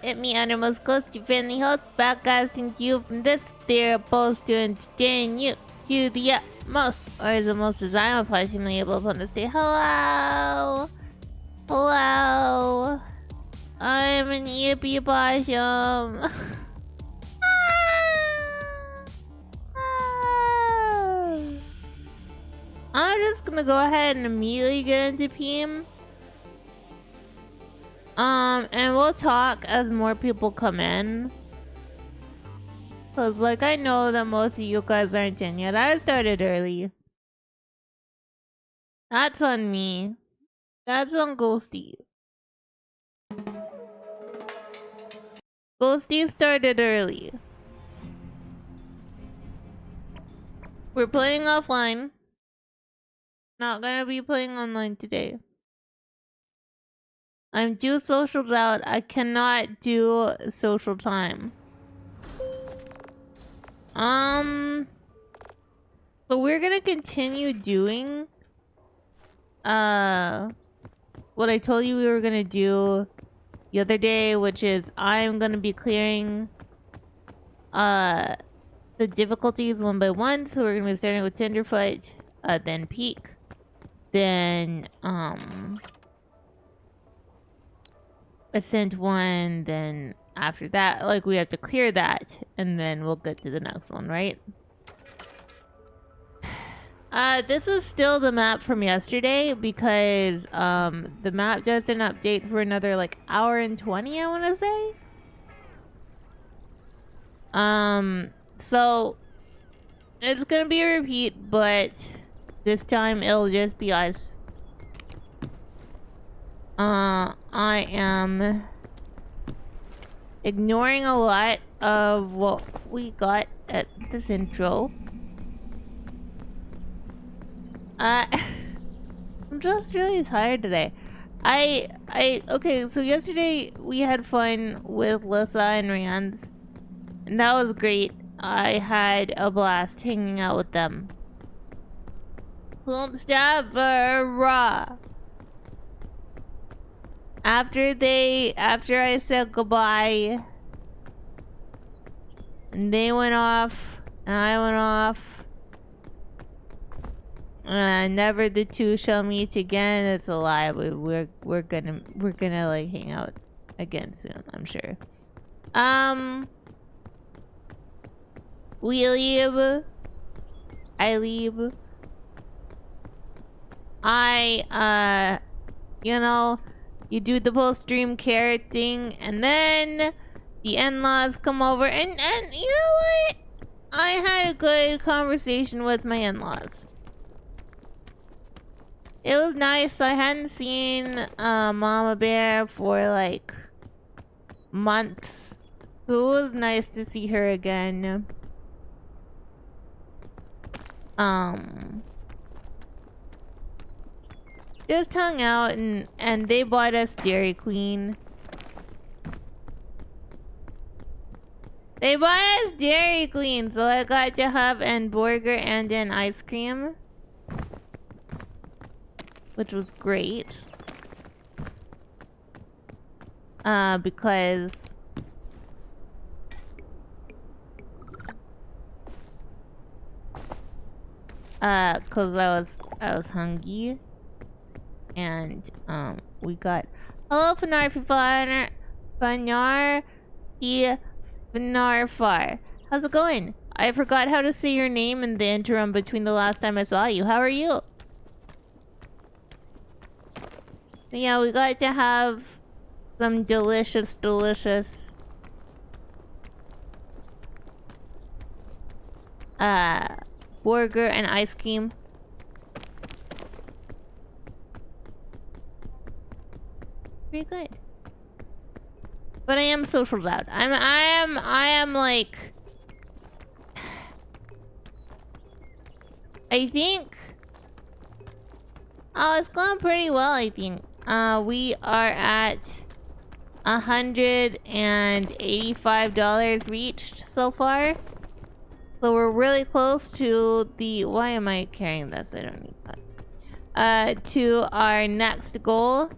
It me, Undermost Ghostie friendly host, broadcasting to you from this theater post to entertain you to the utmost, or as the most as I am approximately able upon to say hello. Hello. I'm an yippee possum. I'm just gonna go ahead and immediately get into Peam. And we'll talk as more people come in. Cause like I know that most of you guys aren't in yet. I started early. That's on me. That's on Ghostie. Ghostie started early. We're playing offline. Not gonna be playing online today. I'm due socials out. I cannot do social time. So we're gonna continue doing what I told you we were gonna do the other day, which is I'm gonna be clearing the difficulties one by one. So we're gonna be starting with Tenderfoot, then Peak, then Ascent 1, then after that, like, we have to clear that, and then we'll get to the next one, right? This is still the map from yesterday, because, the map doesn't update for another, like, hour and 20, I want to say? So, it's gonna be a repeat, but this time it'll just be us. I am ignoring a lot of what we got at this intro. I'm just really tired today. Okay, so yesterday we had fun with Lissa and Rans, and that was great. I had a blast hanging out with them. Hoomstavera. After I said goodbye, and they went off, and I went off, never the two shall meet again. It's a lie. We're gonna like hang out again soon, I'm sure. We leave. I leave. You know, you do the post-stream carrot thing, and then the in-laws come over, and you know what? I had a good conversation with my in-laws. It was nice. I hadn't seen Mama Bear for like months, so it was nice to see her again. Just hung out, and they bought us Dairy Queen. They bought us Dairy Queen, so I got to have an burger and an ice cream, which was great. Because I was hungry. And we got hello Fanarfar. How's it going? I forgot how to say your name in the interim between the last time I saw you. How are you? Yeah, we got to have some delicious burger and ice cream. Pretty good. But I am socials out. I am like, I think, oh, it's going pretty well, I think. We are at $185 reached so far. So we're really close to the, why am I carrying this? I don't need that. To our next goal.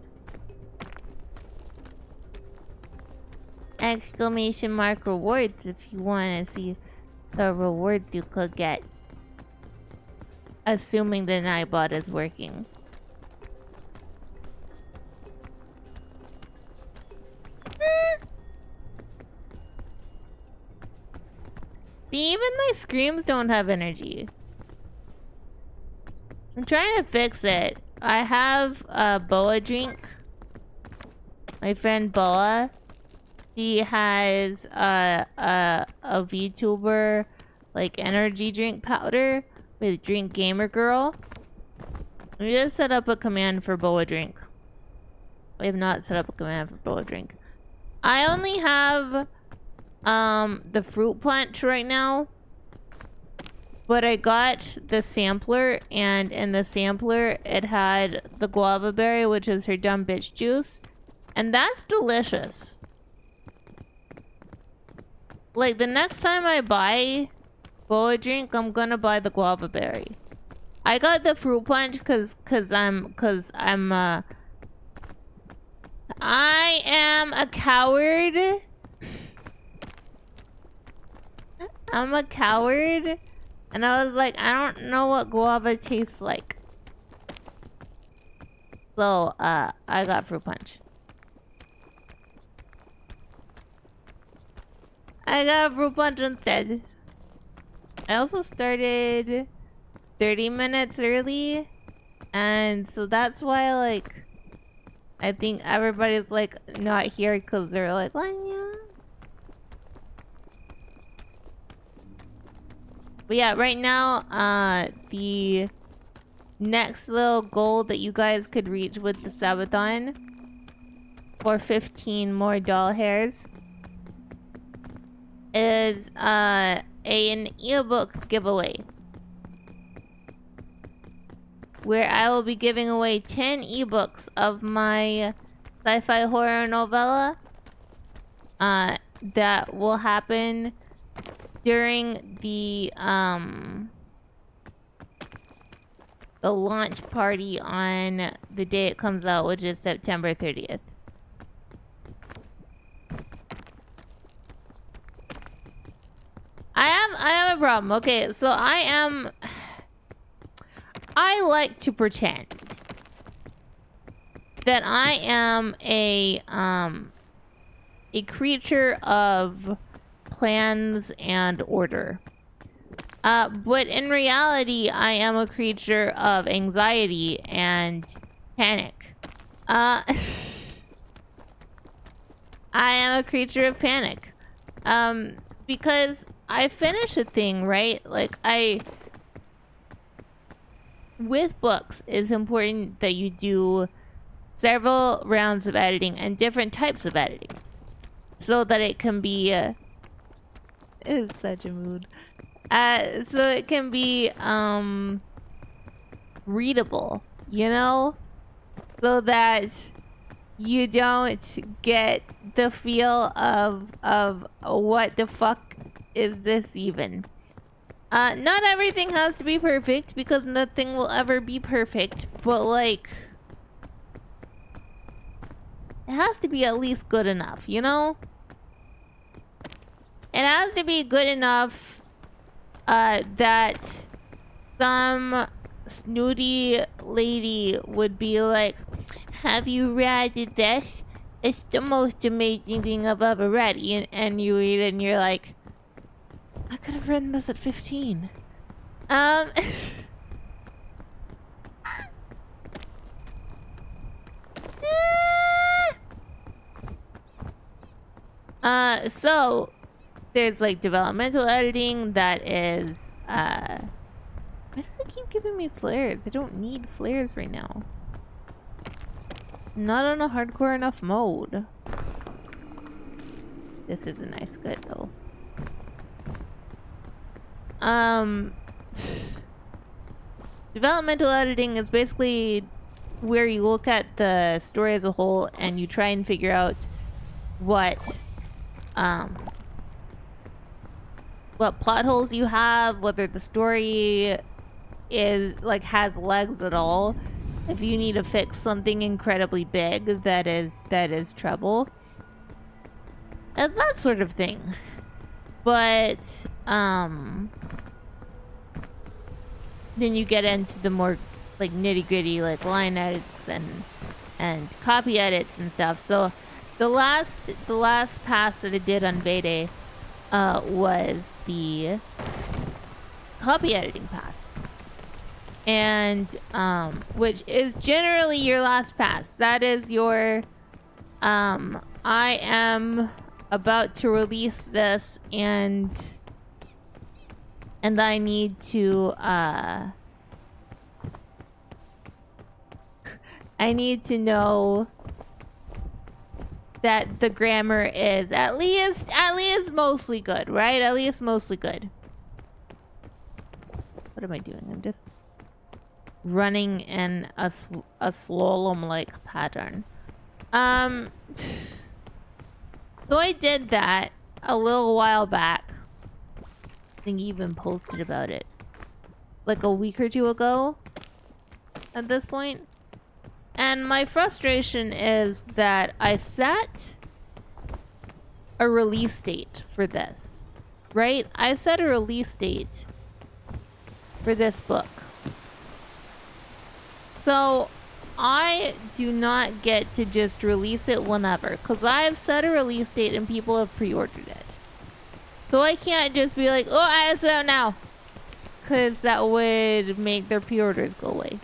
exclamation mark rewards if you want to see the rewards you could get. Assuming the Nightbot is working. Even my screams don't have energy. I'm trying to fix it. I have a Boa drink. My friend Boa. She has a VTuber like energy drink powder with Drink Gamer Girl. We just set up a command for Boa drink. We have not set up a command for Boa drink. I only have the fruit punch right now. But I got the sampler, and in the sampler it had the guava berry, which is her dumb bitch juice. And that's delicious. Like, the next time I buy Boa drink, I'm gonna buy the guava berry. I got the fruit punch cause I am a coward. I'm a coward. And I was like, I don't know what guava tastes like. So, I got fruit punch. I got fruit punch instead. I also started 30 minutes early. And so that's why, like, I think everybody's, like, not here because they're like, what? Yeah. But yeah, right now, the next little goal that you guys could reach with the subathon for 15 more doll hairs is an ebook giveaway, where I will be giving away 10 ebooks of my sci-fi horror novella that will happen during the launch party on the day it comes out, which is September 30th. I have a problem. Okay, so I like to pretend that I am a creature of plans and order. But in reality, I am a creature of anxiety and panic. I am a creature of panic. Because I finish a thing, right? Like, with books, it's important that you do several rounds of editing and different types of editing so that it can be it's such a mood. So it can be readable, you know? So that you don't get the feel of what the fuck is this even? Not everything has to be perfect because nothing will ever be perfect, but like it has to be at least good enough, you know? It has to be good enough that some snooty lady would be like, have you read this? It's the most amazing thing I've ever read. And you read it and you're like, I could have written this at 15. So there's like developmental editing that is why does it keep giving me flares? I don't need flares right now. Not on a hardcore enough mode. This is a nice good though. Developmental editing is basically where you look at the story as a whole and you try and figure out what plot holes you have, whether the story is like has legs at all. If you need to fix something incredibly big that is trouble. It's that sort of thing. But then you get into the more like nitty-gritty, like line edits and copy edits and stuff. So the last pass that I did on Vede was the copy editing pass, and which is generally your last pass. That is your I am about to release this, and I need to I need to know that the grammar is at least mostly good, right? At least mostly good. What am I doing? I'm just running in a slalom-like pattern. So I did that a little while back. I think you even posted about it like a week or two ago at this point. And my frustration is that I set a release date for this, right? I set a release date for this book. So I do not get to just release it whenever, because I've set a release date and people have pre-ordered it. So I can't just be like, oh, it's out now, because that would make their pre-orders go away.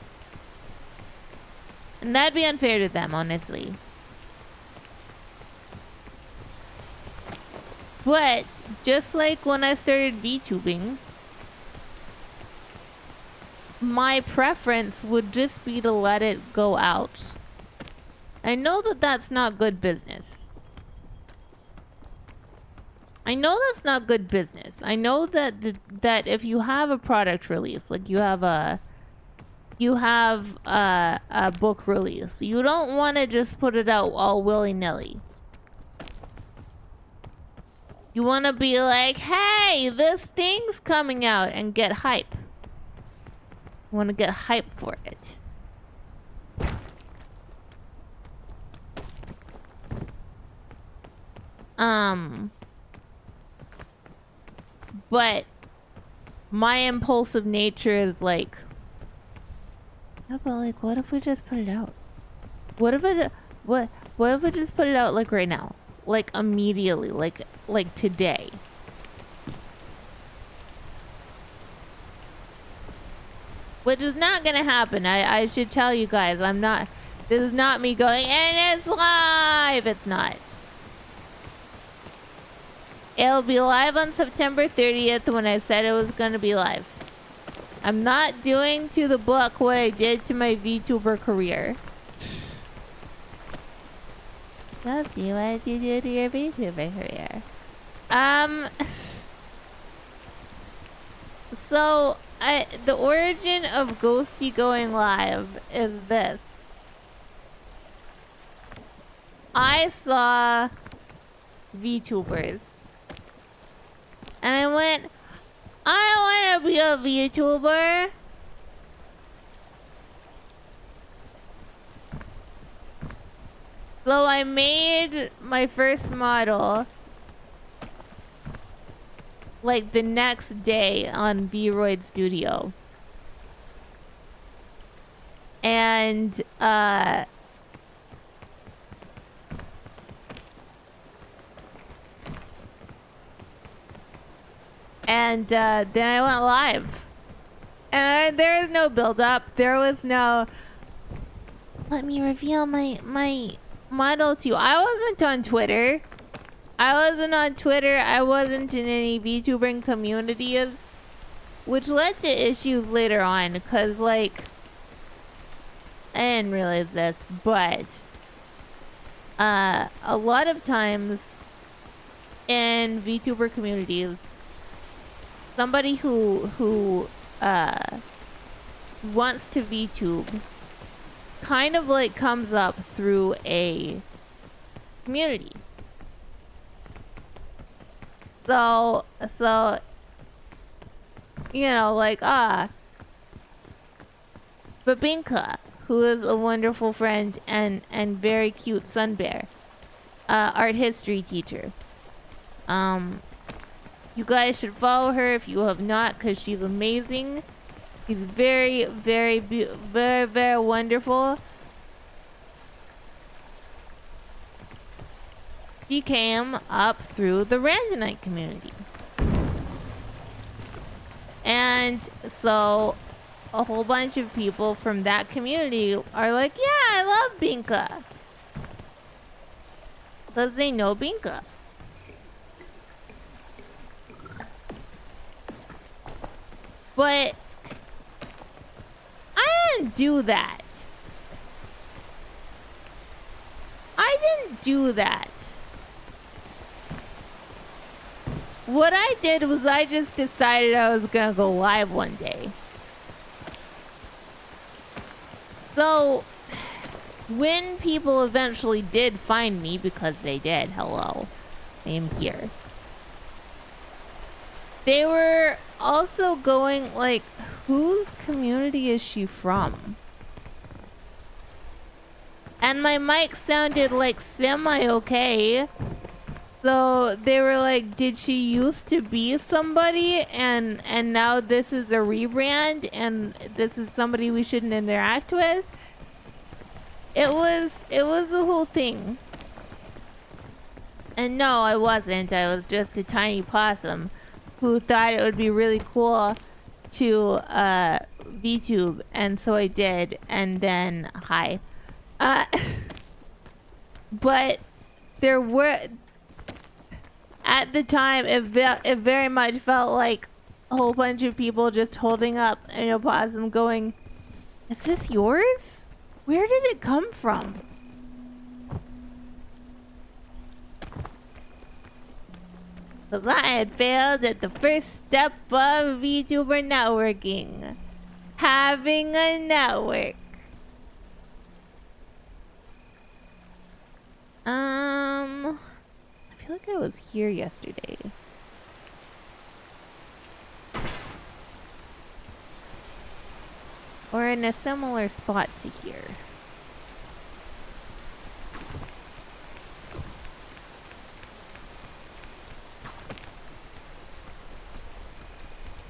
And that'd be unfair to them, honestly. But just like when I started VTubing, my preference would just be to let it go out. I know that that's not good business. I know that's not good business. I know that that if you have a product release, like you have a book release, you don't want to just put it out all willy-nilly. You want to be like, hey, this thing's coming out, and get hype. You want to get hype for it. But my impulsive nature is like, yeah, but like, what if we just put it out? What if we just put it out like right now, like immediately, like today? Which is not gonna happen. I should tell you guys, I'm not. This is not me going, and it's live. It's not. It'll be live on September 30th when I said it was gonna be live. I'm not doing to the book what I did to my VTuber career. Ghostie, what did you do to your VTuber career? So, the origin of Ghostie going live is this. I saw VTubers, and I went, I want to be a VTuber. So I made my first model like the next day on VRoid Studio. And then I went live. And there was no build up. There was no, let me reveal my model to you. I wasn't on Twitter. I wasn't in any VTubing communities, which led to issues later on, because like, I didn't realize this, but a lot of times in VTuber communities, somebody who wants to VTube kind of like comes up through a community. So you know, like Babinka, who is a wonderful friend and very cute sun bear, art history teacher. You guys should follow her if you have not, because she's amazing. She's very, very, very, very wonderful. She came up through the Randonite community. And so a whole bunch of people from that community are like, yeah, I love Binka. Because they know Binka. But I didn't do that. I didn't do that. What I did was I just decided I was gonna go live one day. So, when people eventually did find me, because they did, hello, I am here. They were also going like, whose community is she from? And my mic sounded like semi-okay. So they were like, did she used to be somebody and now this is a rebrand and this is somebody we shouldn't interact with? It was a whole thing. And no, I wasn't. I was just a tiny possum who thought it would be really cool to VTube, and so I did, and then hi. But there were, at the time, it very much felt like a whole bunch of people just holding up an opossum going, is this yours? Where did it come from? Because I had failed at the first step of VTuber networking. Having a network. I feel like I was here yesterday. Or in a similar spot to here.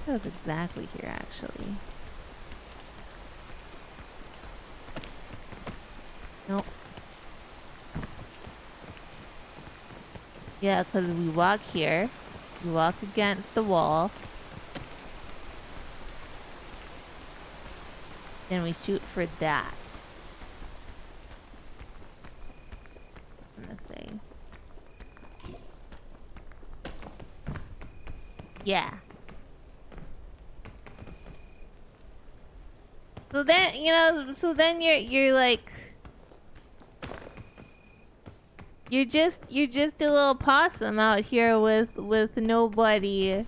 That was exactly here, actually. Nope. Yeah, because we walk here. We walk against the wall. Then we shoot for that. I'm gonna say. Yeah. So then, you know, so then you're like, you're just a little possum out here with nobody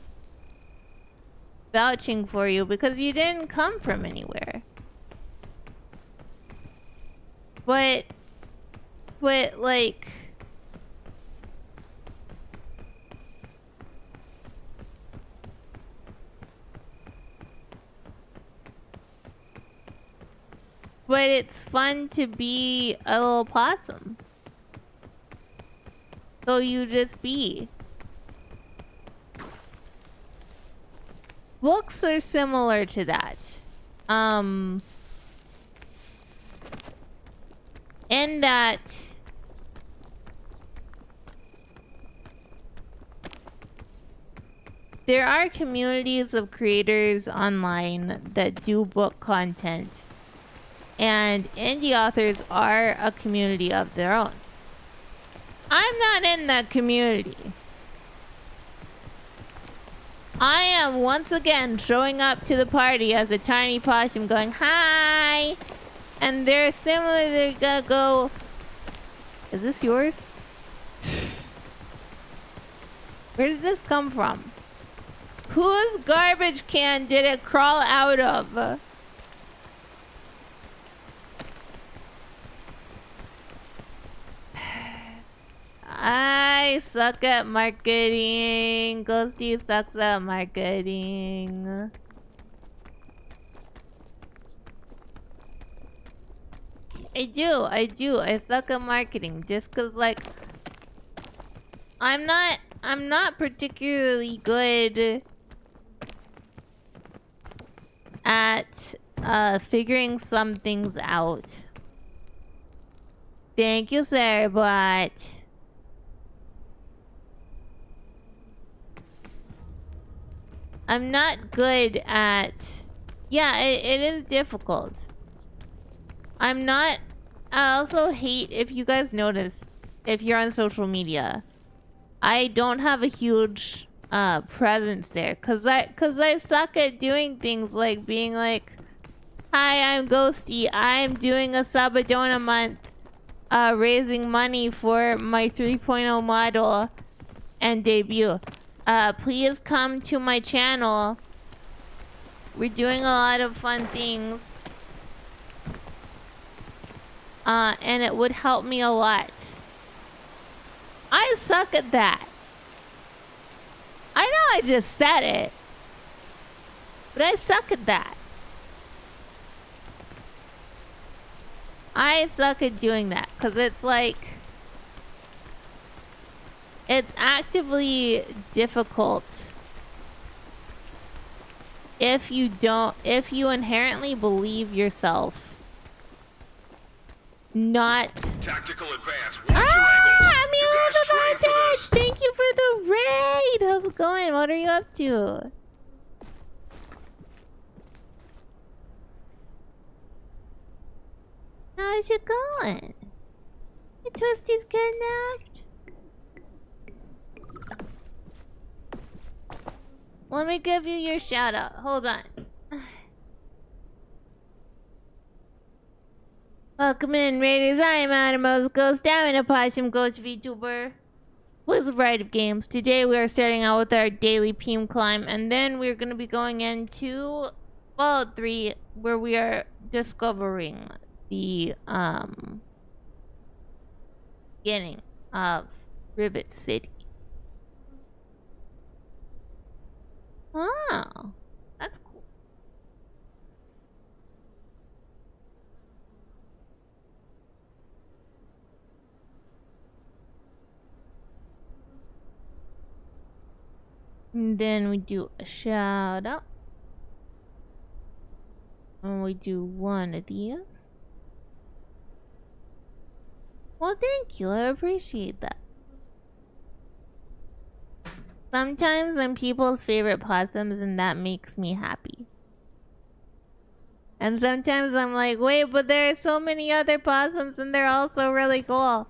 vouching for you because you didn't come from anywhere. But like, but it's fun to be a little possum. So you just be. Books are similar to that. In that there are communities of creators online that do book content. And indie authors are a community of their own. I'm not in that community. I am once again showing up to the party as a tiny possum going, hi! And they're similarly gonna go, is this yours? Where did this come from? Whose garbage can did it crawl out of? I suck at marketing. Ghostie sucks at marketing. I do. I suck at marketing. Just cause, like, I'm not I'm not particularly good at figuring some things out. Thank you, sir, but I'm not good at... Yeah, it is difficult. I'm not... I also hate, if you guys notice, if you're on social media, I don't have a huge presence there, cause I suck at doing things like being like, hi, I'm Ghostie, I'm doing a sub-a-donut month, raising money for my 3.0 model and debut. Please come to my channel. We're doing a lot of fun things. And it would help me a lot. I suck at that. I know I just said it, but I suck at that. I suck at doing that, because it's like... It's actively difficult if you inherently believe yourself not... Tactical advance. Amulet Advantage! Thank you for the raid! How's it going? What are you up to? How's it going? Hey, Twisty's kidnapped? Let me give you your shout out. Hold on. Welcome in, Raiders. I am Animals Ghost. I'm an Opossum Ghost VTuber. Blizzard Variety of Games. Today we are starting out with our daily Peam climb, and then we're going to be going into Fallout 3, where we are discovering the beginning of Rivet City. Oh, that's cool. And then we do a shout out. And we do one of these. Well, thank you. I appreciate that. Sometimes I'm people's favorite possums, and that makes me happy. And sometimes I'm like, wait, but there are so many other possums, and they're also really cool.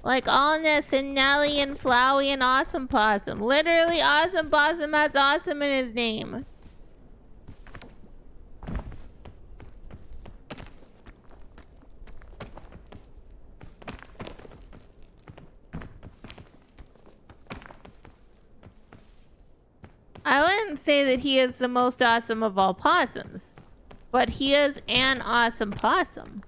Like Allness and Nelly and Flowey and Awesome Possum. Literally, Awesome Possum has awesome in his name. I wouldn't say that he is the most awesome of all possums, but he is an awesome possum.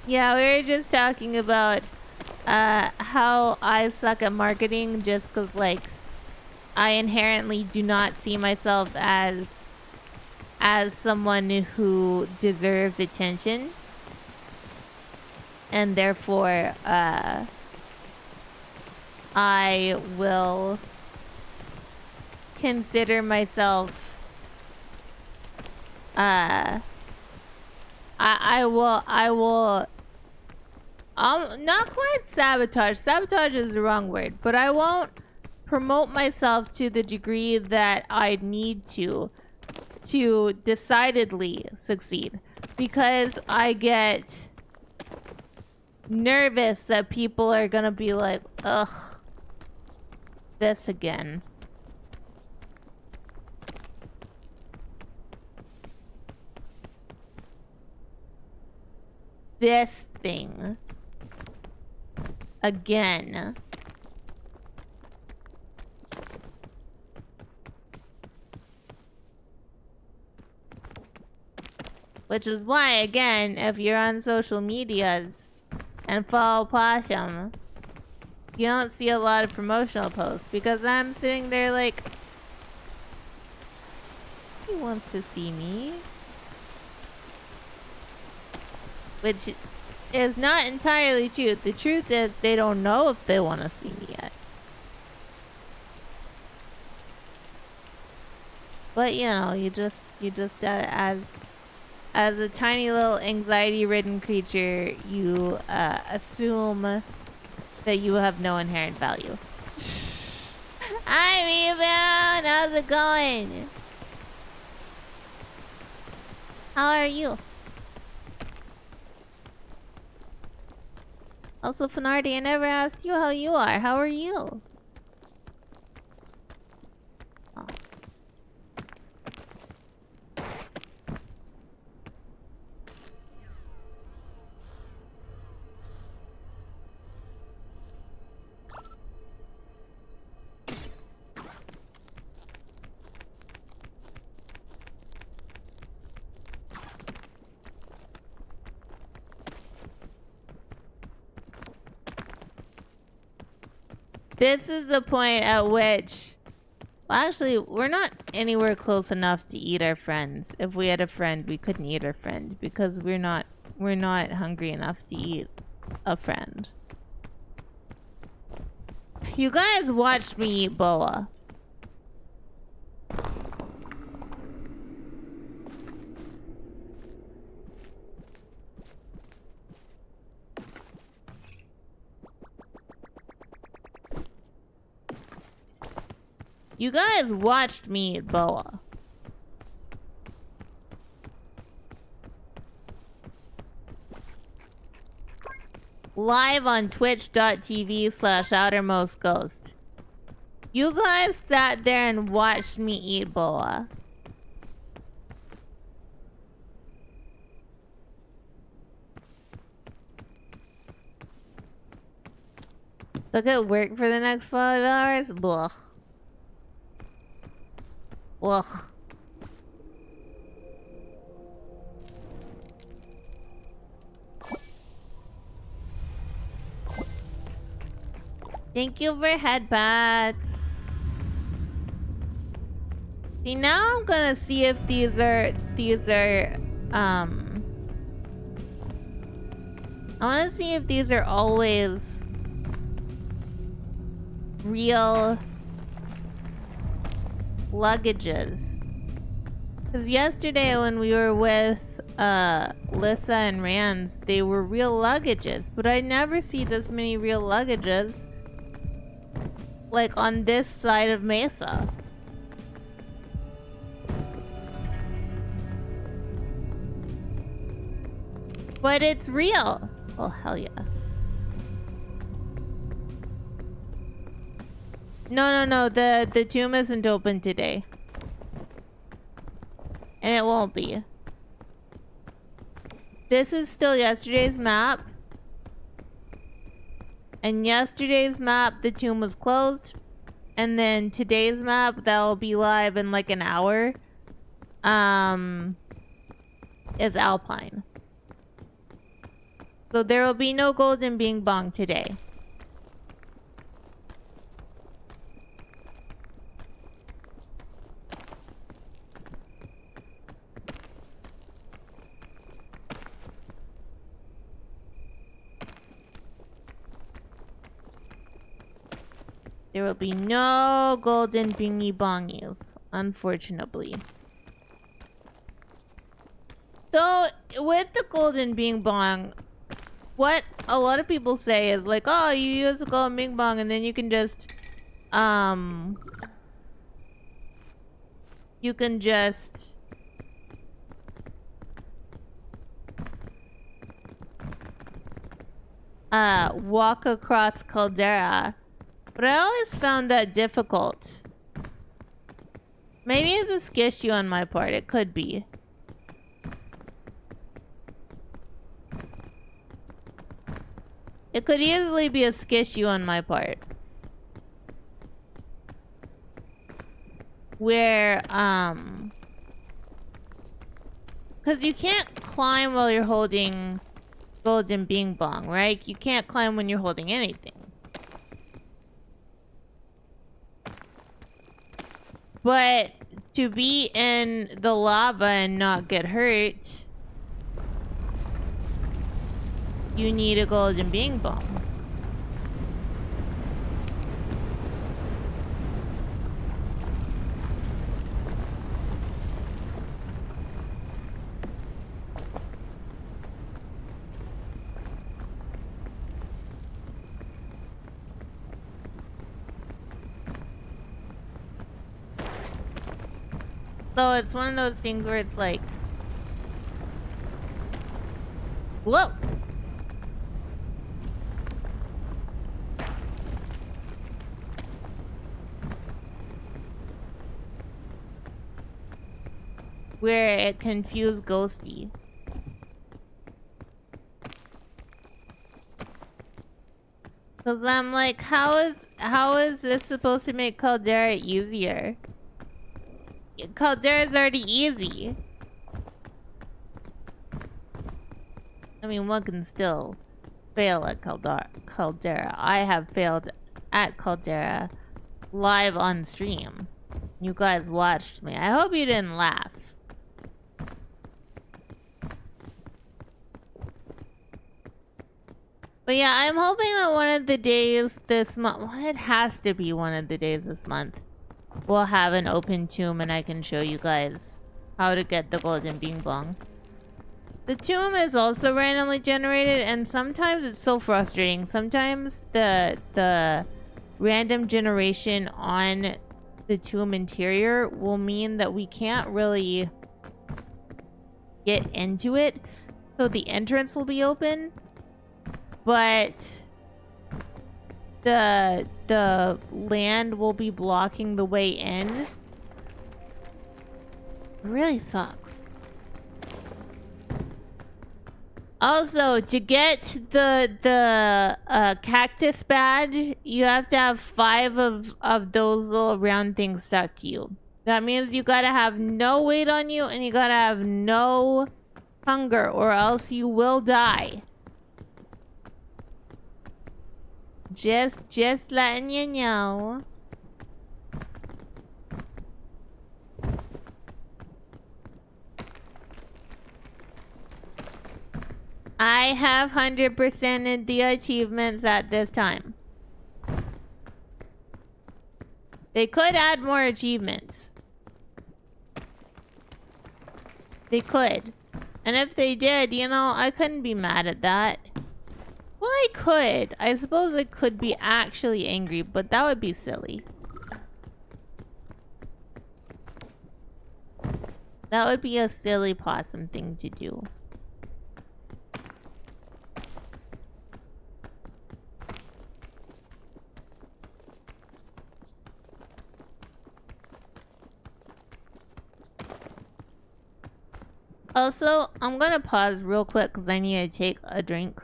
Yeah, we were just talking about how I suck at marketing just because, like, I inherently do not see myself as someone who deserves attention. And therefore, I will consider myself I will not quite sabotage. Sabotage is the wrong word, but I won't promote myself to the degree that I need to decidedly succeed, because I get nervous that people are gonna be like, ugh, this again. This thing again. Which is why, again, if you're on social medias and follow Possum, you don't see a lot of promotional posts, because I'm sitting there like, he wants to see me. which is not entirely true. The truth is they don't know if they want to see me yet. But you know, you just as a tiny little anxiety-ridden creature, you assume that you have no inherent value. Hi, Rebound! How's it going? How are you? Also, Finardi, I never asked you how you are. How are you? Oh. This is the point at which... Well, actually, we're not anywhere close enough to eat our friends. If we had a friend, we couldn't eat our friend because we're not hungry enough to eat a friend. You guys watched me eat boa. You guys watched me eat boa. Live on twitch.tv/outermostghost. You guys sat there and watched me eat boa. Look at work for the next 5 hours? Blah. Ugh. Thank you for headpats. See, now I'm gonna see if these are I wanna see if these are always real luggages. Because yesterday when we were with Lissa and Rands, they were real luggages, but I never see this many real luggages like on this side of Mesa. But it's real. Oh, hell yeah. No, the tomb isn't open today. And it won't be. This is still yesterday's map. And yesterday's map, the tomb was closed. And then today's map, that'll be live in like an hour, is Alpine. So there will be no golden bing bong today. There will be no golden bingy bongies, unfortunately. So, with the golden bing bong, what a lot of people say is like, oh, you use the golden bing bong and then you can just, walk across Caldera. But I always found that difficult. Maybe it's a skishu on my part. It could be. It could easily be a skishu on my part. Where, because you can't climb while you're holding golden bing bong, right? You can't climb when you're holding anything. But to be in the lava and not get hurt you need a golden bing bong. So it's one of those things where it's like, whoa. Where it confused Ghostie. Cause I'm like, how is this supposed to make Caldera easier? Caldera's already easy. I mean, one can still fail at Caldera. I have failed at Caldera live on stream. You guys watched me. I hope you didn't laugh. But yeah, I'm hoping that one of the days this month, well, it has to be one of the days this month, we'll have an open tomb and I can show you guys how to get the golden bing bong. The tomb is also randomly generated, and sometimes it's so frustrating. Sometimes the random generation on the tomb interior will mean that we can't really get into it. So the entrance will be open, but the land will be blocking the way in. It really sucks. Also, to get the cactus badge, you have to have 5 of those little round things stuck to you. That means you gotta have no weight on you and you gotta have no hunger, or else you will die. Just letting you know. I have 100%ed the achievements at this time. They could add more achievements. They could. And if they did, you know, I couldn't be mad at that. Well, I could. I suppose I could be actually angry, but that would be silly. That would be a silly possum thing to do. Also, I'm gonna pause real quick because I need to take a drink.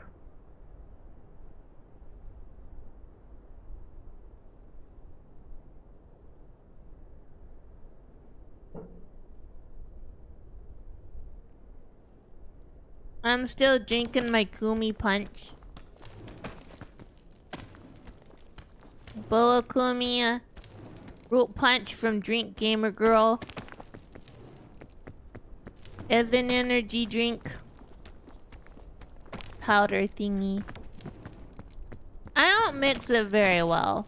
I'm still drinking my Kumi punch. Boa Kumi root punch from Drink Gamer Girl. Is an energy drink. Powder thingy. I don't mix it very well.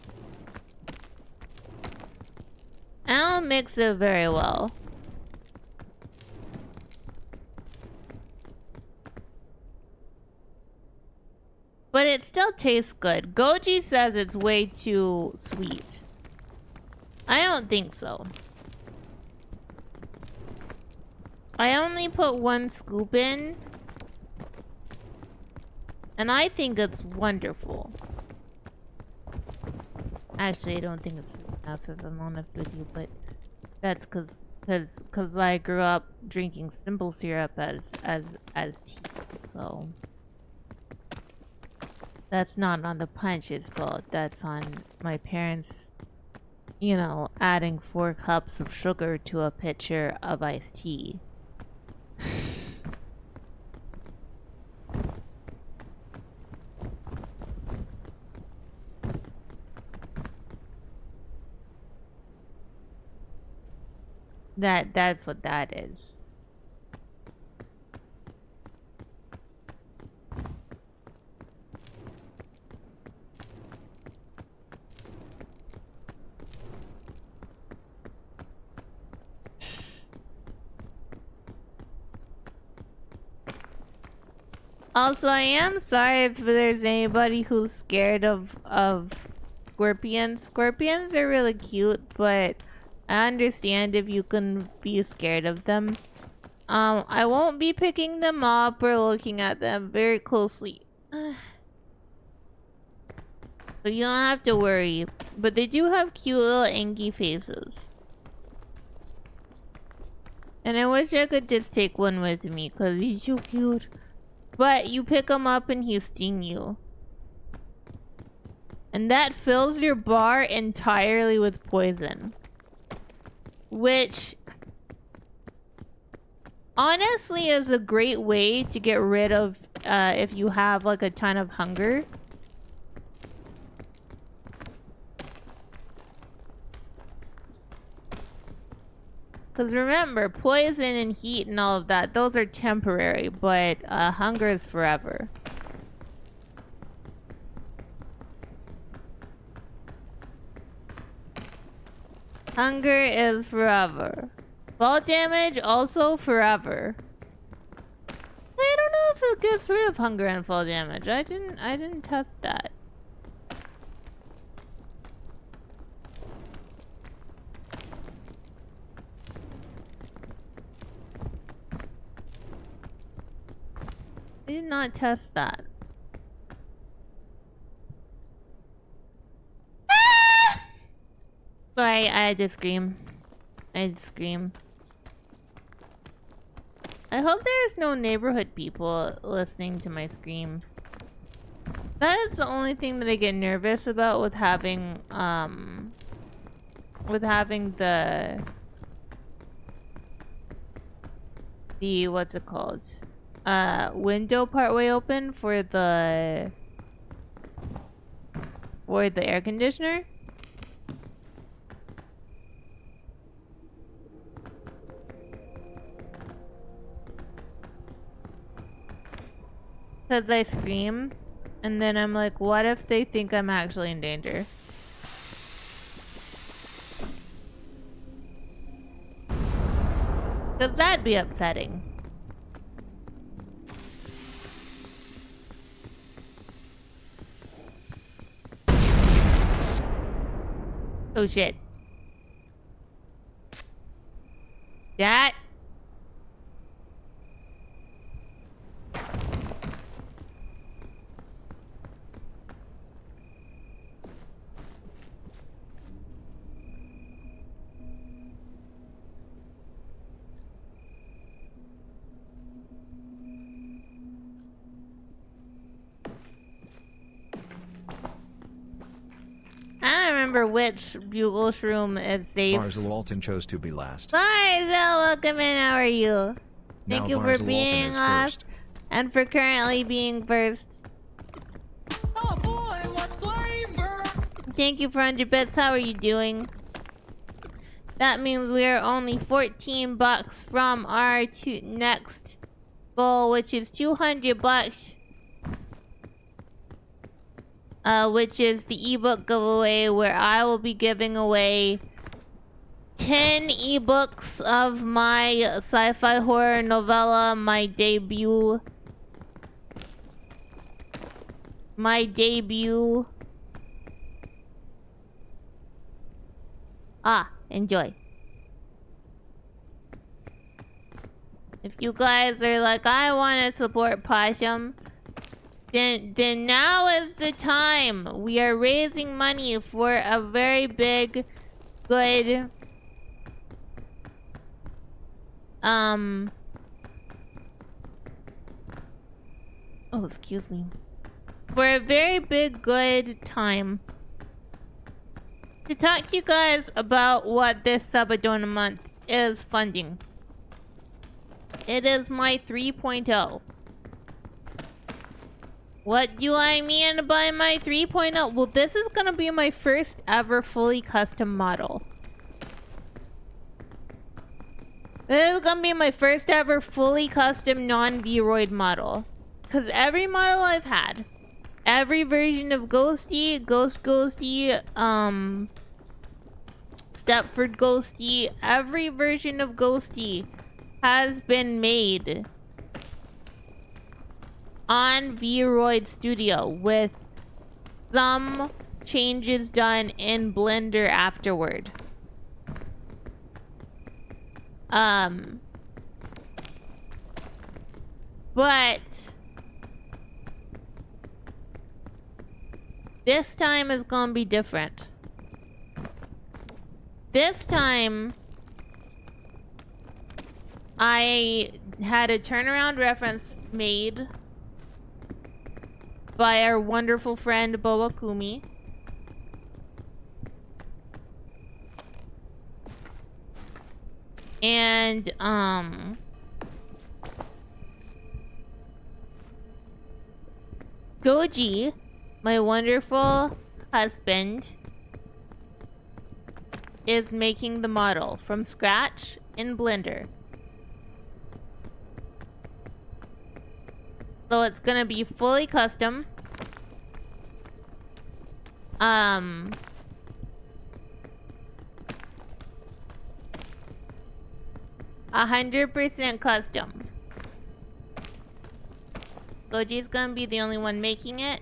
But it still tastes good. Goji says it's way too sweet. I don't think so. I only put 1 scoop in. And I think it's wonderful. Actually, I don't think it's enough, if I'm honest with you, but that's cause I grew up drinking simple syrup as tea, so that's not on the punch's fault. That's on my parents, you know, adding 4 cups of sugar to a pitcher of iced tea. That's what that is. Also, I am sorry if there's anybody who's scared of scorpions. Scorpions are really cute, but I understand if you can be scared of them. I won't be picking them up or looking at them very closely. So you don't have to worry. But they do have cute little angy faces. And I wish I could just take one with me, because he's so cute. But you pick him up and he sting you. And that fills your bar entirely with poison. Which honestly is a great way to get rid of if you have like a ton of hunger. Because remember, poison and heat and all of that, those are temporary, but hunger is forever. Hunger is forever. Fall damage also forever. I don't know if it gets rid of hunger and fall damage. I didn't test that. I did not test that. Ah! Sorry, I had to scream. I had to scream. I hope there's no neighborhood people listening to my scream. That is the only thing that I get nervous about with having the what's it called? Window partway open for the air conditioner. Because I scream, and then I'm like, what if they think I'm actually in danger? Because that'd be upsetting. Oh shit. That. I don't remember which bugle shroom is safe. Varzel Alton chose to be last. Varzel, welcome in. How are you? Thank you for being last and for currently being first. Oh boy, what flavor! Thank you for 100 bits. How are you doing? That means we are only 14 bucks from our next goal, which is 200 bucks. Which is the ebook giveaway, where I will be giving away 10 ebooks of my sci-fi horror novella, my debut. Enjoy. If you guys are like, I want to support Possum, then now is the time. We are raising money for a very big, good, oh, excuse me. For a very big, good time. To talk to you guys about what this Sabadona month is funding. It is my 3.0. What do I mean by my 3.0? Well, this is gonna be my first ever fully custom model. This is gonna be my first ever fully custom non-VRoid model. Because every model I've had, every version of Ghostie, Ghostie, Stepford Ghostie, every version of Ghostie has been made on VRoid Studio with some changes done in Blender afterward. But this time is gonna be different. This time, I had a turnaround reference made by our wonderful friend Boa Kumi. And, Goji, my wonderful husband, is making the model from scratch in Blender. So it's gonna be fully custom. 100% custom. Goji's gonna be the only one making it.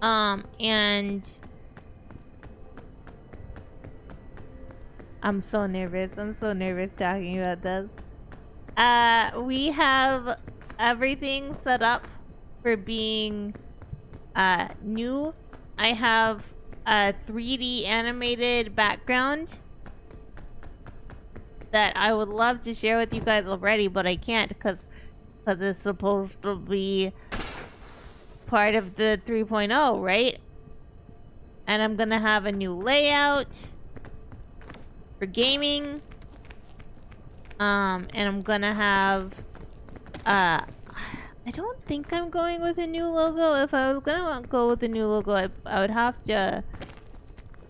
And I'm so nervous. I'm so nervous talking about this. We have everything set up for being new. I have a 3D animated background that I would love to share with you guys already, but I can't because it's supposed to be part of the 3.0, right? And I'm gonna have a new layout for gaming. And I'm gonna have I don't think I'm going with a new logo. If I was gonna go with a new logo, I would have to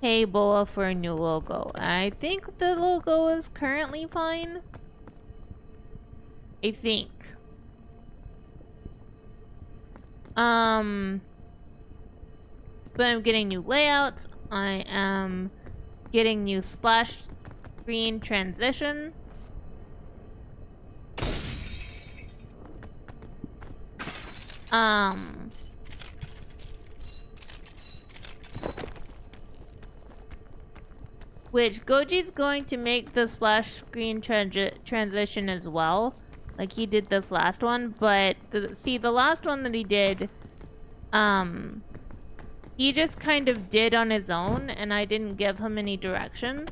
pay Boa for a new logo. I think the logo is currently fine. I think. But I'm getting new layouts. I am getting new splash screen transition. Which Goji's going to make the splash screen transition as well, like he did this last one. But the last one that he did, he just kind of did on his own, and I didn't give him any direction.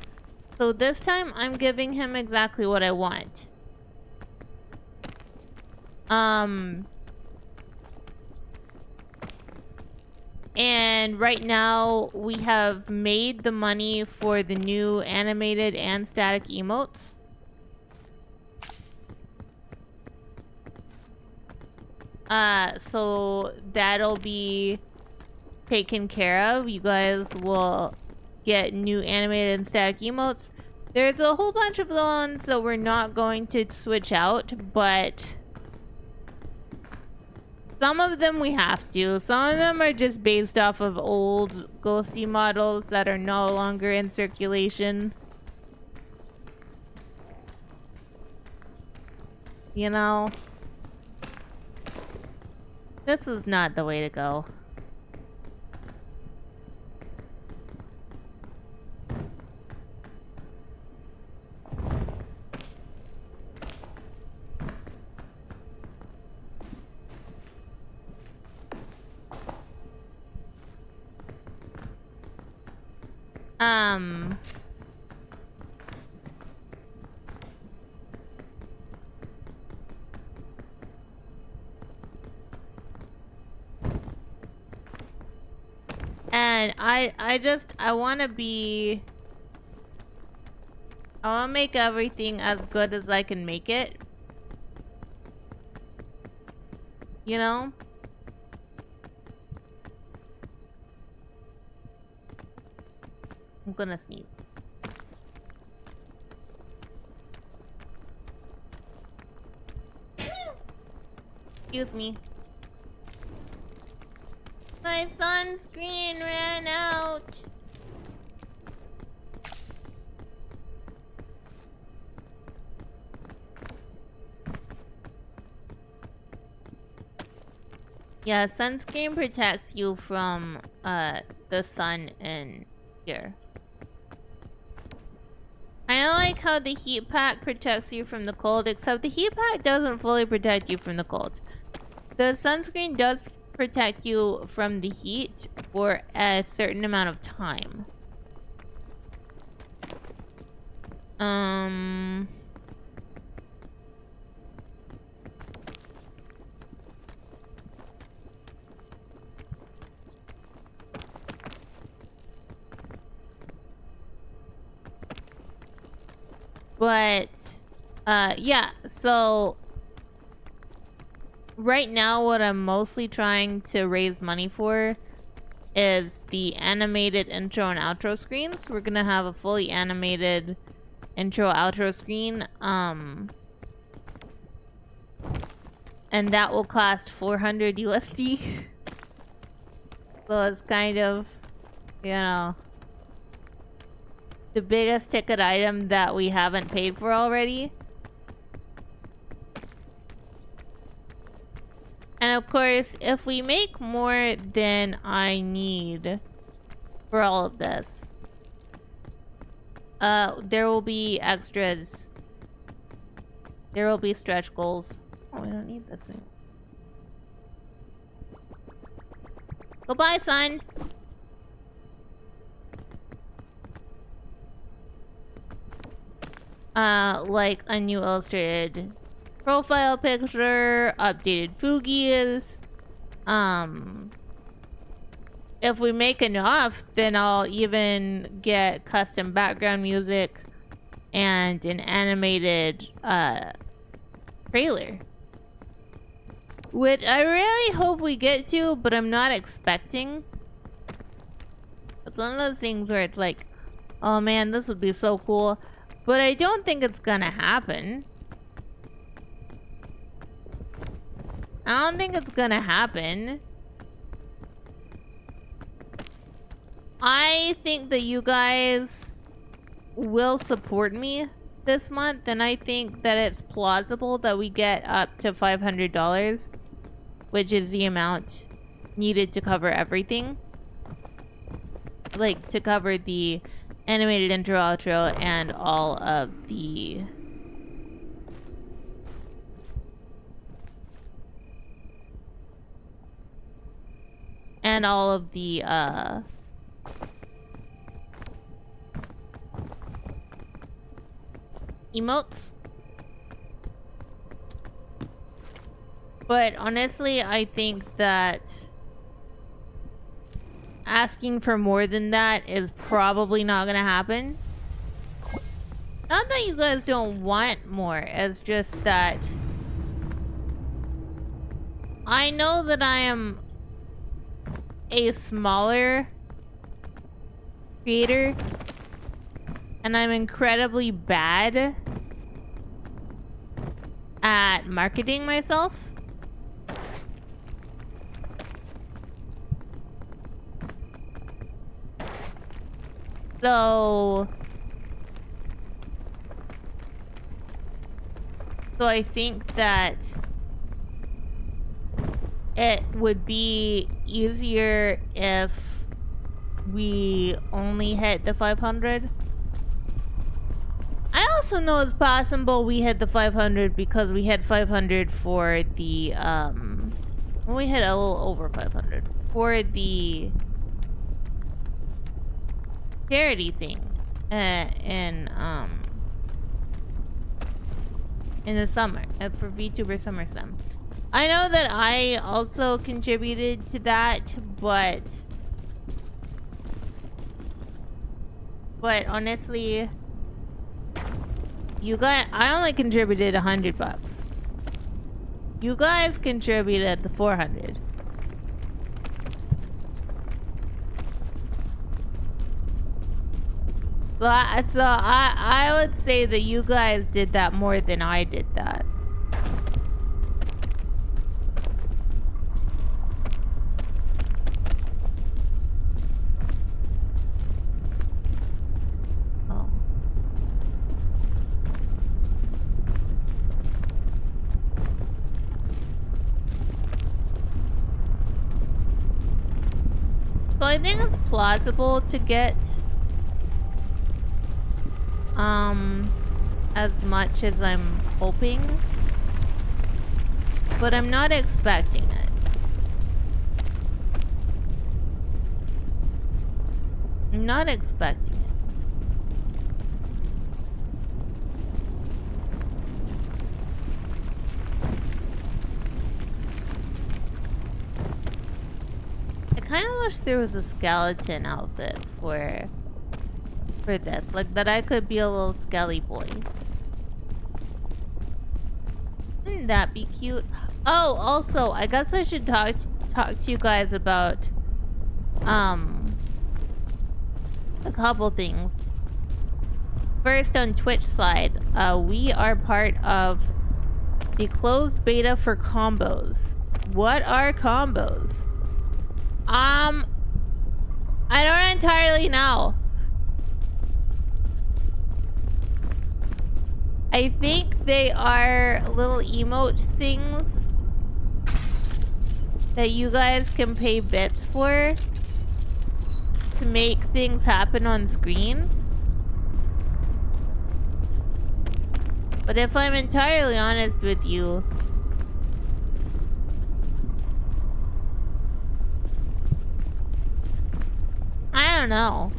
So this time, I'm giving him exactly what I want. And right now, we have made the money for the new animated and static emotes. So that'll be taken care of. You guys will get new animated and static emotes. There's a whole bunch of the ones that we're not going to switch out, but some of them we have to. Some of them are just based off of old Ghostie models that are no longer in circulation. You know? This is not the way to go. And I want to make everything as good as I can make it. You know? I'm gonna sneeze. Excuse me. My sunscreen ran out. Yeah, sunscreen protects you from the sun in here. I don't like how the heat pack protects you from the cold, except the heat pack doesn't fully protect you from the cold. The sunscreen does protect you from the heat for a certain amount of time. But, yeah, so right now what I'm mostly trying to raise money for is the animated intro and outro screens. We're gonna have a fully animated intro outro screen, and that will cost 400 USD. So it's kind of, you know, the biggest ticket item that we haven't paid for already. And of course, if we make more than I need for all of this, there will be extras. There will be stretch goals. Oh, we don't need this thing. Goodbye, son. Like a new illustrated profile picture, updated Fugies. If we make enough, then I'll even get custom background music and an animated trailer. Which I really hope we get to, but I'm not expecting. It's one of those things where it's like, oh man, this would be so cool. But I don't think it's gonna happen. I don't think it's gonna happen. I think that you guys will support me this month, and I think that it's plausible that we get up to $500, which is the amount needed to cover everything. Like, to cover the animated intro, outro, and all of the... and all of the, emotes. But honestly, I think that asking for more than that is probably not gonna happen. Not that you guys don't want more, it's just that I know that I am a smaller creator and I'm incredibly bad at marketing myself. So I think that it would be easier if we only hit the 500. I also know it's possible we hit the 500 because we hit 500 for the, well, we hit a little over 500 for the charity thing, in the summer, for VTuber Summer Sim. I know that I also contributed to that, but honestly, you guys, I only contributed $100. You guys contributed the 400. So I would say that you guys did that more than I did that. Oh. I think it's plausible to get as much as I'm hoping, but I'm not expecting it. I'm not expecting it. I kind of wish there was a skeleton outfit for this, like that I could be a little skelly boy. Wouldn't that be cute? Oh, also, I guess I should talk to you guys about a couple things. First, on Twitch side, we are part of the closed beta for combos. What are combos? I don't entirely know. I think they are little emote things that you guys can pay bits for to make things happen on screen. But if I'm entirely honest with you, I don't know.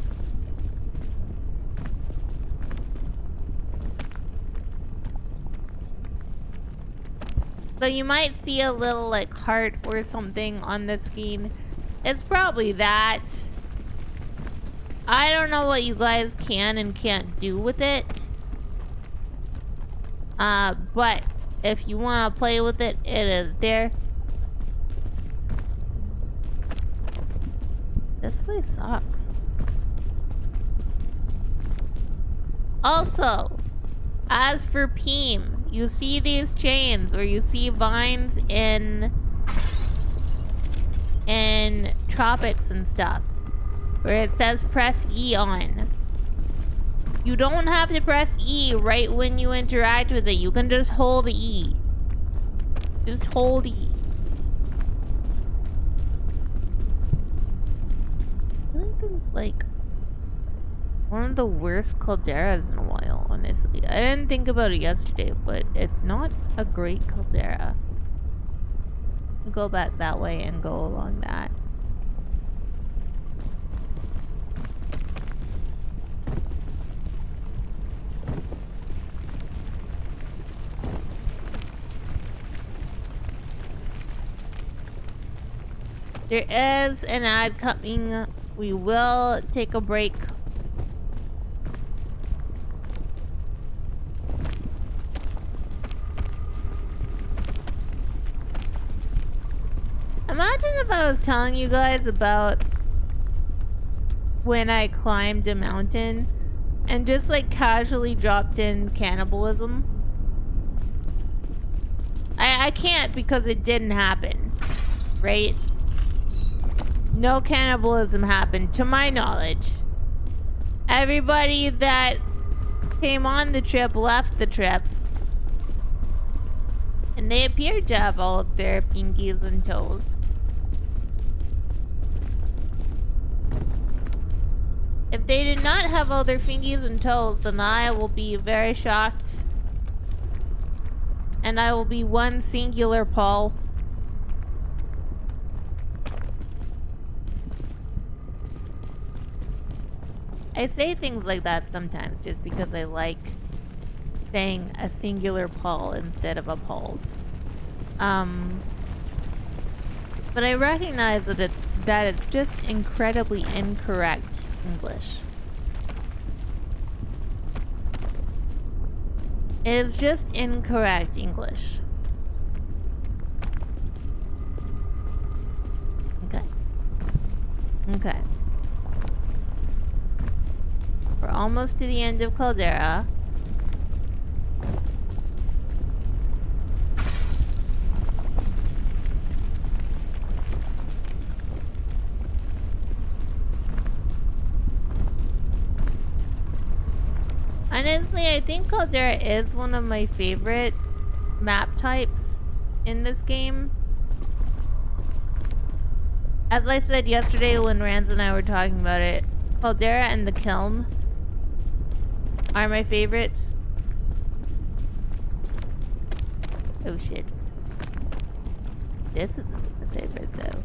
So you might see a little like heart or something on the screen. It's probably that. I don't know what you guys can and can't do with it. But if you want to play with it, it is there. This place sucks. Also, as for Peam, you see these chains or you see vines in tropics and stuff where it says press E on. You don't have to press E right when you interact with it. You can just hold E. Just hold E. I feel like this is like one of the worst calderas in a while, honestly. I didn't think about it yesterday, but it's not a great caldera. Go back that way and go along that. There is an ad coming. We will take a break. Imagine if I was telling you guys about when I climbed a mountain and just like casually dropped in cannibalism. I can't because it didn't happen, right? No cannibalism happened, to my knowledge. Everybody that came on the trip left the trip. And they appeared to have all of their pinkies and toes. If they did not have all their fingies and toes, then I will be very shocked. And I will be one singular Paul. I say things like that sometimes just because I like saying a singular Paul instead of appalled. But I recognize that it's just incredibly incorrect English. It is just incorrect English. Okay. Okay. We're almost to the end of Caldera. Honestly, I think Caldera is one of my favorite map types in this game. As I said yesterday when Rans and I were talking about it, Caldera and the Kiln are my favorites. Oh shit. This isn't my favorite though.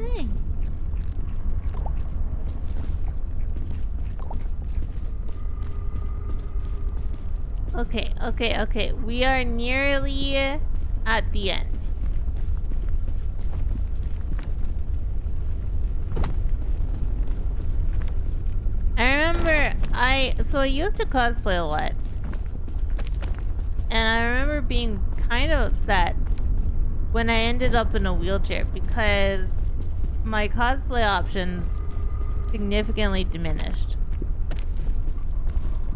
Hey. Okay. We are nearly at the end. I remember I used to cosplay a lot. And I remember being kind of upset when I ended up in a wheelchair because my cosplay options significantly diminished.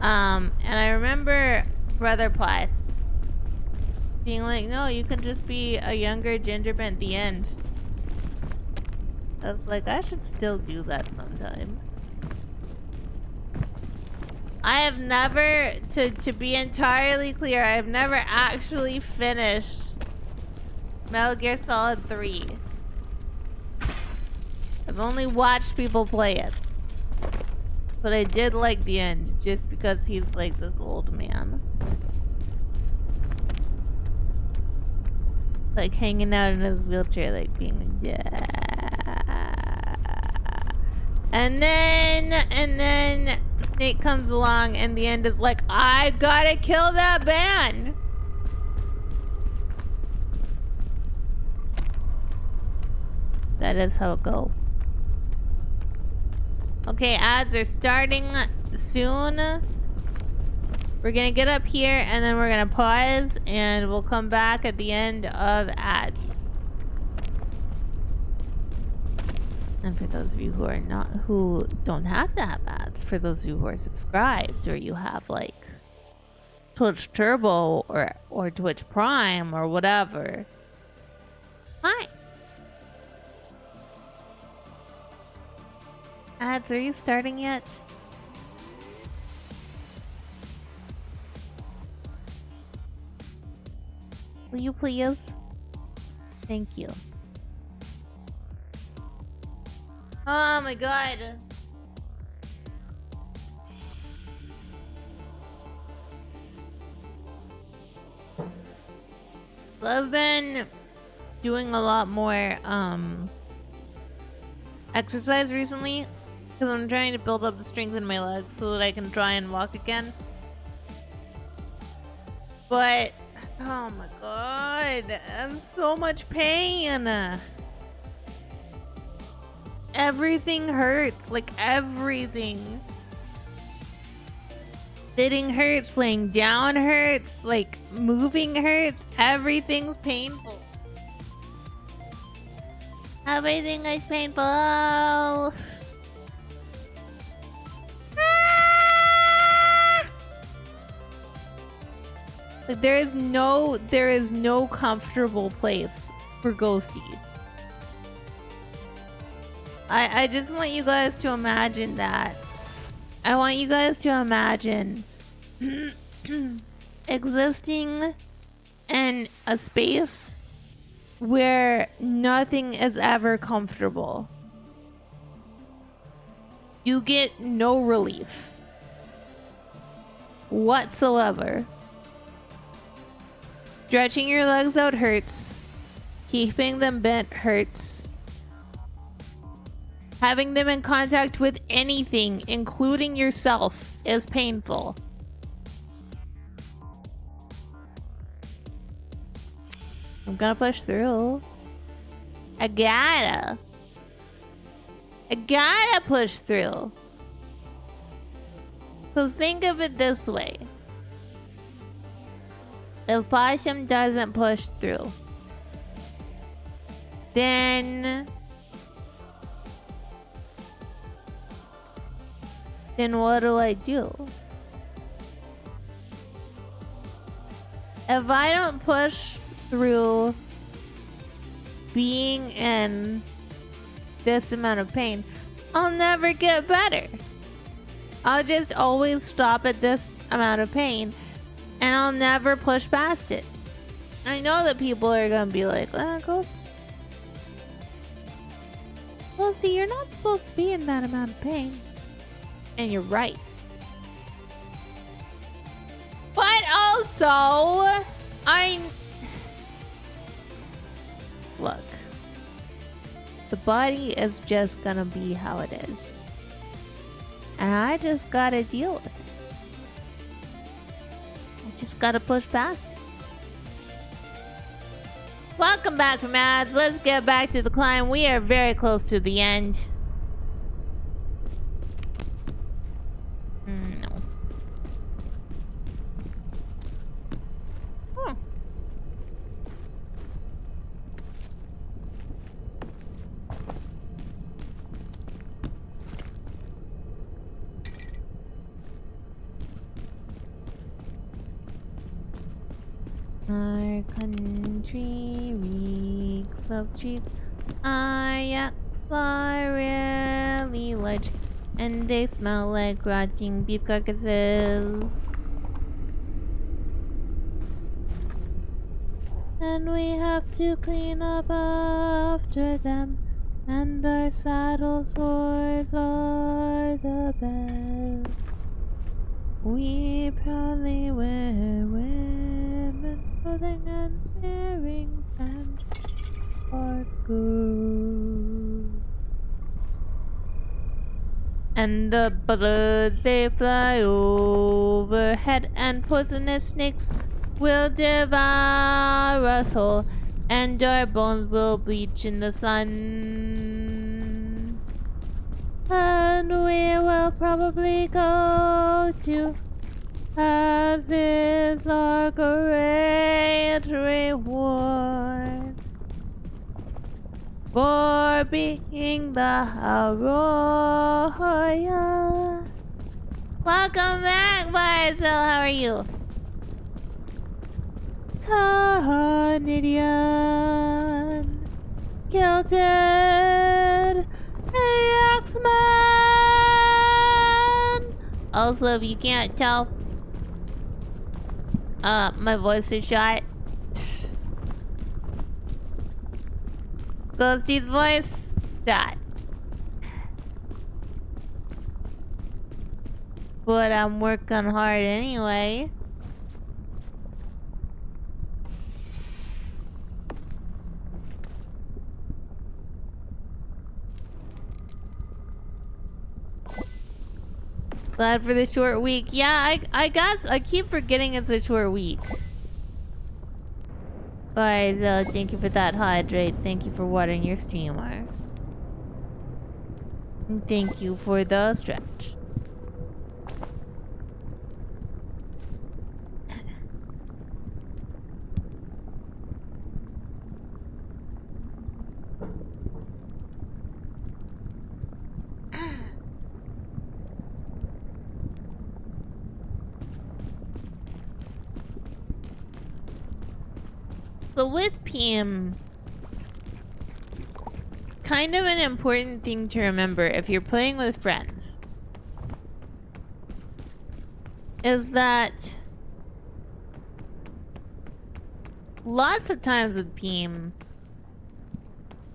And I remember Brother Plies being like, no, you can just be a younger gingerbread at the end. I was like, I should still do that sometime. I have never, to be entirely clear, I have never actually finished Metal Gear Solid 3. I've only watched people play it. But I did like the end, just because he's like this old man. Like hanging out in his wheelchair, like being yeah. And then Snake comes along and the end is like, I gotta kill that man! That is how it goes. Okay, ads are starting soon. We're gonna get up here and then we're gonna pause and we'll come back at the end of ads. And for those of you who don't have to have ads, for those of you who are subscribed or you have like Twitch Turbo or Twitch Prime or whatever. Hi. Ads, are you starting yet? Will you please? Thank you. Oh my god. I've been doing a lot more exercise recently because I'm trying to build up the strength in my legs so that I can try and walk again. But oh my god, I'm so much pain. Everything hurts, like everything. Sitting hurts, laying down hurts, like moving hurts, everything's painful. Everything is painful. Ah! Like there is no comfortable place for Ghostie. I just want you guys to imagine that. I want you guys to imagine existing in a space where nothing is ever comfortable. You get no relief whatsoever. Stretching your legs out hurts. Keeping them bent hurts. Having them in contact with anything, including yourself, is painful. I'm gonna push through. I gotta push through. So think of it this way. If Possum doesn't push through, then then what do I do? If I don't push through being in this amount of pain, I'll never get better. I'll just always stop at this amount of pain and I'll never push past it. I know that people are gonna be like, Ghostie, you're not supposed to be in that amount of pain. And you're right. But also, look, the body is just gonna be how it is. And I just gotta deal with it. I just gotta push past it. Welcome back from ads. Let's get back to the climb. We are very close to the end. No. Our country reeks of cheese. Our yaks are really large, and they smell like rotting beef carcasses. And we have to clean up after them, and our saddle sores are the best. We proudly wear women clothing and earrings and our school. And the buzzards, they fly overhead, and poisonous snakes will devour us whole, and our bones will bleach in the sun. And we will probably go to, as is our great reward for being the royal. Welcome back, Barzil. How are you? Canadian, kilted X-Men. Also, if you can't tell, my voice is shot. Ghostie's voice shot. But I'm working hard anyway. Glad for the short week. Yeah, I guess I keep forgetting it's a short week. Guys, thank you for that hydrate. Thank you for watering your streamer. And thank you for the stretch. So with Peam, kind of an important thing to remember if you're playing with friends is that lots of times with Peam,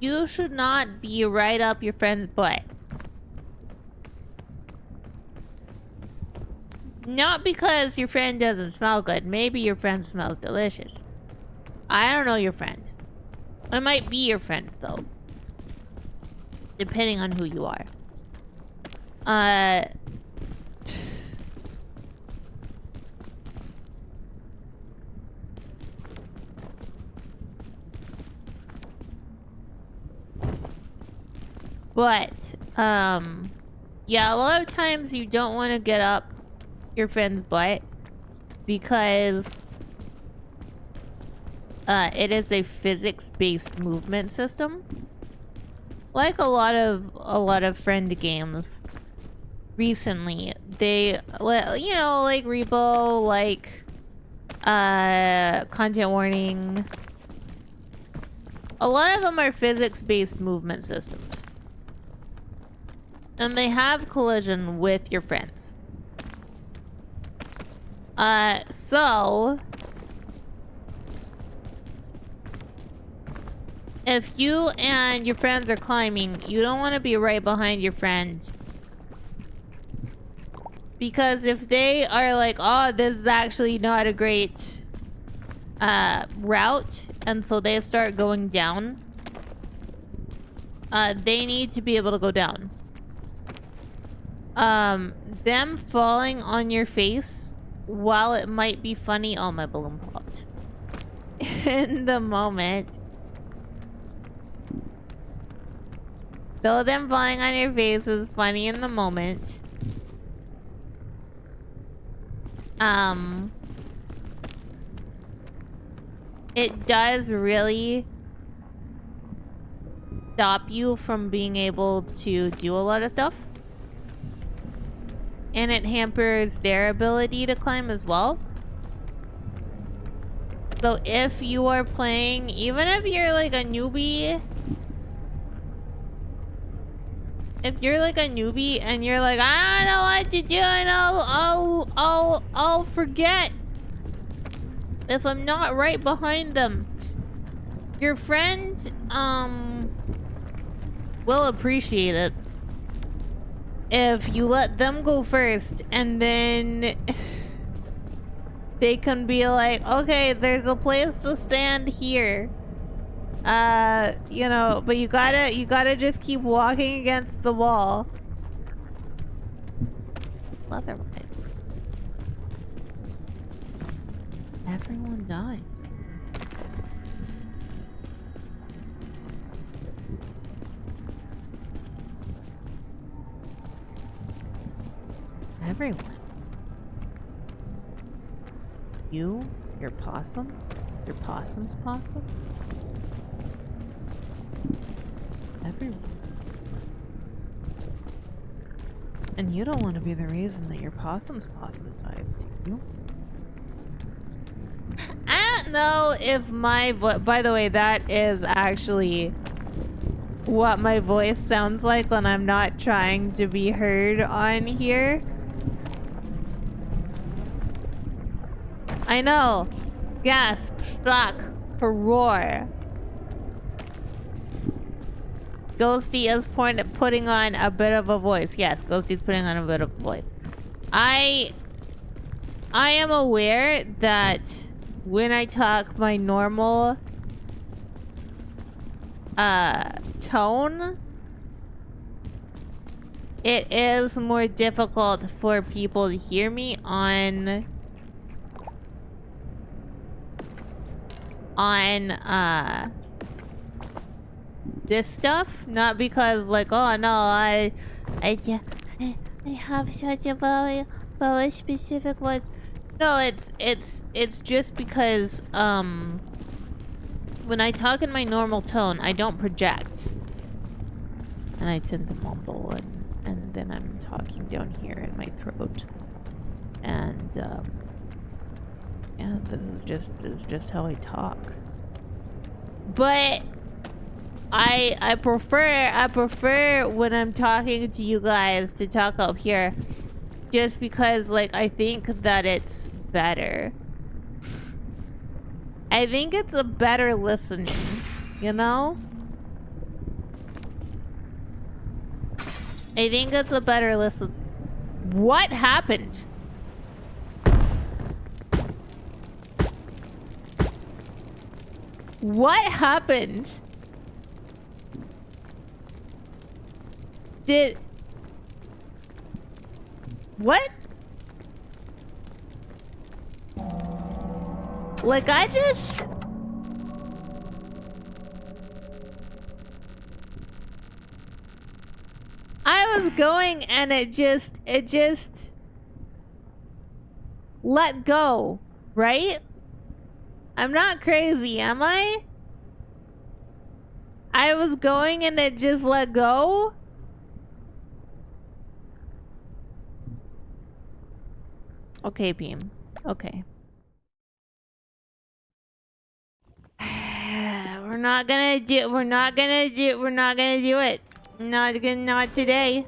you should not be right up your friend's butt. Not because your friend doesn't smell good. Maybe your friend smells delicious. I don't know your friend. I might be your friend, though. Depending on who you are. But, yeah, a lot of times you don't want to get up your friend's butt because it is a physics-based movement system. Like a lot of friend games, recently. They, you know, like repo, like content warning. A lot of them are physics-based movement systems. And they have collision with your friends. So if you and your friends are climbing, you don't want to be right behind your friend. Because if they are like, oh, this is actually not a great route, and so they start going down, they need to be able to go down. Them falling on your face, while it might be funny, oh, my balloon popped. In the moment, though them falling on your face is funny in the moment, it does really stop you from being able to do a lot of stuff. And it hampers their ability to climb as well. So if you are playing, even if you're like a newbie, if you're like a newbie and you're like, I don't know what to do and I'll forget if I'm not right behind them, your friend will appreciate it if you let them go first, and then they can be like, okay, there's a place to stand here. You know, but you gotta just keep walking against the wall. Otherwise, everyone dies. Everyone. You? Your possum? Your possum's possum? Everyone. And you don't want to be the reason that your possum's possum dies, do you? I don't know if my by the way, that is actually what my voice sounds like when I'm not trying to be heard on here. I know. Gasp, shock, roar. Ghostie is putting on a bit of a voice. Yes, Ghostie's putting on a bit of a voice. I am aware that when I talk my normal tone, it is more difficult for people to hear me on this stuff. Not because like, oh no, I have such a very specific voice. No, it's just because when I talk in my normal tone, I don't project, and I tend to mumble, and then I'm talking down here in my throat, and yeah, this is just how I talk. But I prefer when I'm talking to you guys to talk up here, just because like I think that it's better. I think it's a better listening, you know? I think it's a better listen. What happened? What happened? What? Like I was going and it just let go, right? I'm not crazy, am I? I was going and it just let go? Okay, Peam. Okay. We're not gonna do it. Not today.